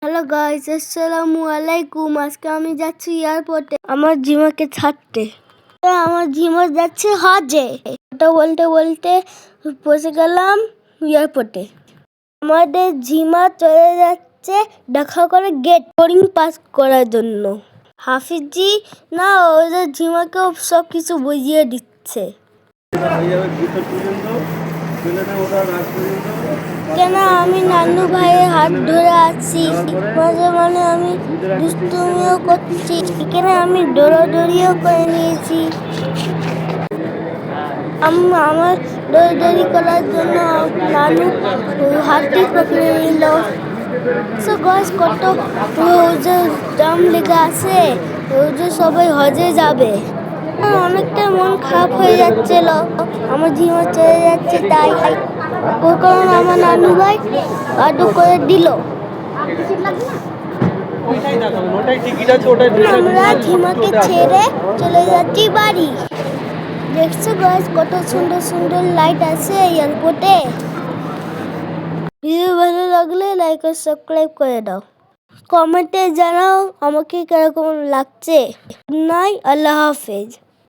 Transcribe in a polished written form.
Hello guys, আসসালামু আলাইকুম। আজকে আমি যাচ্ছি এয়ারপোর্টে আমার জিমাকে ছাড়তে। আমার জিমা যাচ্ছে হজে। ওটা বলতে বলতে পৌঁছে গেলাম এয়ারপোর্টে। আমাদের জিমা চলে যাচ্ছে দেখা করে গেট বোর্ডিং পাস করার জন্য। হাফিজি না ওদের জিমাকেও সব কিছু বুঝিয়ে দিচ্ছে। কেন আমি নানু ভাইয়ের হাত ধরে আছি, মাঝে মাঝে আমি দুষ্টুমিও করছি, এখানে আমি দৌড়াদৌড়িও করে নিয়েছি। আমার দৌড়াদৌড়ি করার জন্য নানু হাতটি পকড়ে নিল। গাছ কত দাম লেগে আছে, সবাই হজে যাবে। অনেকটা মন খারাপ হয়ে যাচ্ছিল, আমার জীবন চলে যাচ্ছে তাই। ওই কারণে আমার নানু ভাই আদু করে দিল। আমরা ঝিমাকে ছেড়ে চলে যাচ্ছি বাড়ি। দেখছো গাছ কত সুন্দর সুন্দর লাইট আছে এয়ারপোর্টে। ভিডিও ভালো লাগলে লাইক আর সাবস্ক্রাইব করে দাও। কমেন্টে জানাও আমাকে কিরকম লাগছে। নাই, আল্লাহ হাফেজ।